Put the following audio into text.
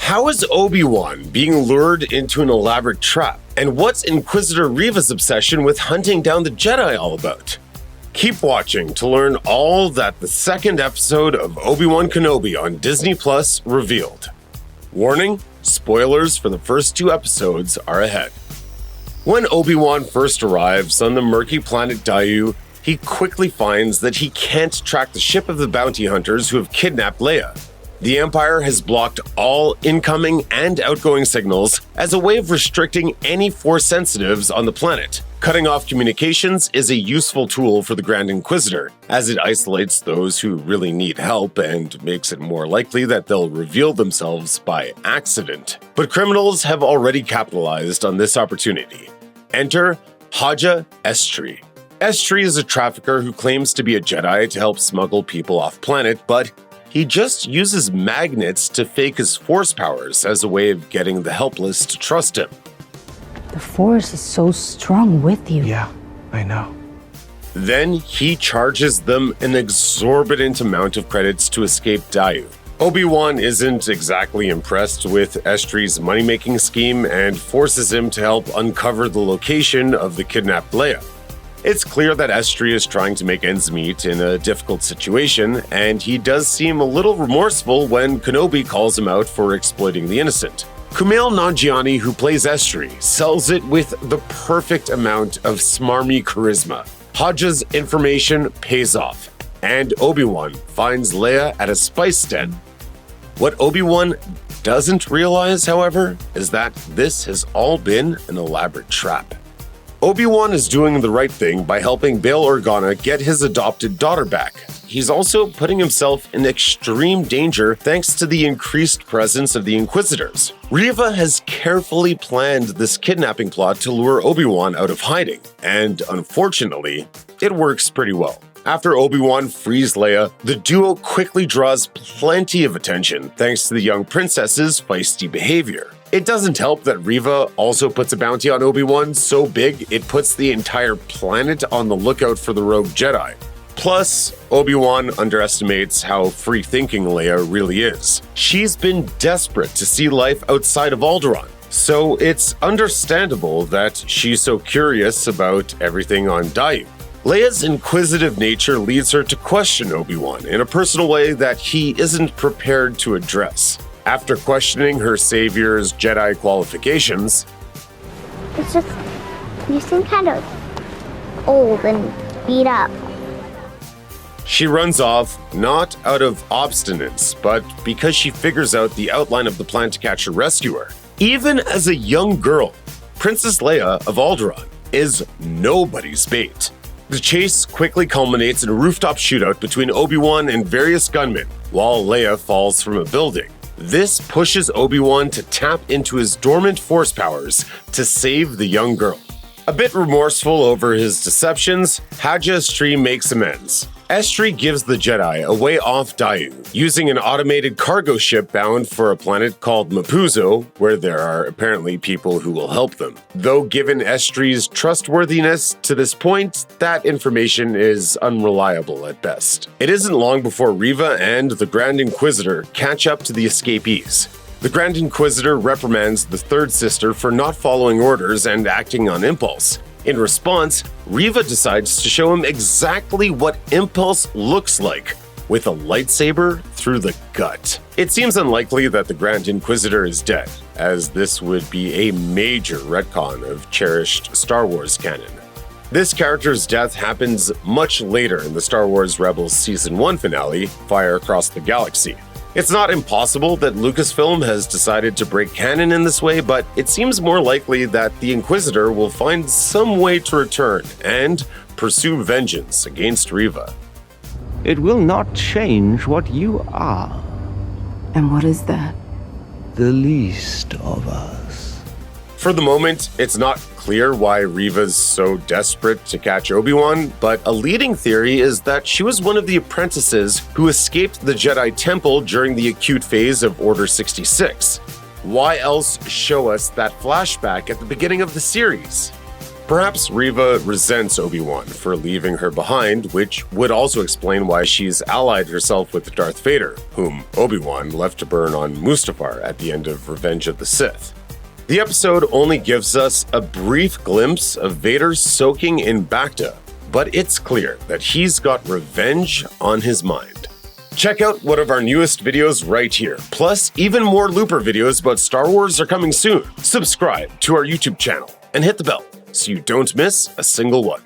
How is Obi-Wan being lured into an elaborate trap? And what's Inquisitor Reva's obsession with hunting down the Jedi all about? Keep watching to learn all that the second episode of Obi-Wan Kenobi on Disney Plus revealed. Warning, spoilers for the first 2 episodes are ahead. When Obi-Wan first arrives on the murky planet Daiyu, he quickly finds that he can't track the ship of the bounty hunters who have kidnapped Leia. The Empire has blocked all incoming and outgoing signals as a way of restricting any Force sensitives on the planet. Cutting off communications is a useful tool for the Grand Inquisitor, as it isolates those who really need help and makes it more likely that they'll reveal themselves by accident. But criminals have already capitalized on this opportunity. Enter Haja Estree. Estree is a trafficker who claims to be a Jedi to help smuggle people off planet, but he just uses magnets to fake his Force powers as a way of getting the helpless to trust him. The Force is so strong with you. Yeah, I know. Then he charges them an exorbitant amount of credits to escape Daiyu. Obi-Wan isn't exactly impressed with Estree's money-making scheme and forces him to help uncover the location of the kidnapped Leia. It's clear that Estree is trying to make ends meet in a difficult situation, and he does seem a little remorseful when Kenobi calls him out for exploiting the innocent. Kumail Nanjiani, who plays Estree, sells it with the perfect amount of smarmy charisma. Haja's information pays off, and Obi-Wan finds Leia at a spice den. What Obi-Wan doesn't realize, however, is that this has all been an elaborate trap. Obi-Wan is doing the right thing by helping Bail Organa get his adopted daughter back. He's also putting himself in extreme danger thanks to the increased presence of the Inquisitors. Reva has carefully planned this kidnapping plot to lure Obi-Wan out of hiding, and unfortunately, it works pretty well. After Obi-Wan frees Leia, the duo quickly draws plenty of attention thanks to the young princess's feisty behavior. It doesn't help that Reva also puts a bounty on Obi-Wan so big it puts the entire planet on the lookout for the rogue Jedi. Plus, Obi-Wan underestimates how free-thinking Leia really is. She's been desperate to see life outside of Alderaan, so it's understandable that she's so curious about everything on Daiyu. Leia's inquisitive nature leads her to question Obi-Wan in a personal way that he isn't prepared to address. After questioning her savior's Jedi qualifications, It's just, you seem kind of old and beat up. she runs off, not out of obstinance, but because she figures out the outline of the plan to catch her rescuer. Even as a young girl, Princess Leia of Alderaan is nobody's bait. The chase quickly culminates in a rooftop shootout between Obi-Wan and various gunmen, while Leia falls from a building. This pushes Obi-Wan to tap into his dormant Force powers to save the young girl. A bit remorseful over his deceptions, Haja Estree makes amends. Estree gives the Jedi a way off Daiyu, using an automated cargo ship bound for a planet called Mapuzo, where there are apparently people who will help them. Though given Estree's trustworthiness to this point, that information is unreliable at best. It isn't long before Reva and the Grand Inquisitor catch up to the escapees. The Grand Inquisitor reprimands the third sister for not following orders and acting on impulse. In response, Reva decides to show him exactly what impulse looks like, with a lightsaber through the gut. It seems unlikely that the Grand Inquisitor is dead, as this would be a major retcon of cherished Star Wars canon. This character's death happens much later in the Star Wars Rebels Season 1 finale, Fire Across the Galaxy. It's not impossible that Lucasfilm has decided to break canon in this way, but it seems more likely that the Inquisitor will find some way to return and pursue vengeance against Reva. It will not change what you are. And what is that? The least of us. For the moment, it's not clear why Reva's so desperate to catch Obi-Wan, but a leading theory is that she was one of the apprentices who escaped the Jedi Temple during the acute phase of Order 66. Why else show us that flashback at the beginning of the series? Perhaps Reva resents Obi-Wan for leaving her behind, which would also explain why she's allied herself with Darth Vader, whom Obi-Wan left to burn on Mustafar at the end of Revenge of the Sith. The episode only gives us a brief glimpse of Vader soaking in Bacta, but it's clear that he's got revenge on his mind. Check out one of our newest videos right here. Plus, even more Looper videos about Star Wars are coming soon. Subscribe to our YouTube channel and hit the bell so you don't miss a single one.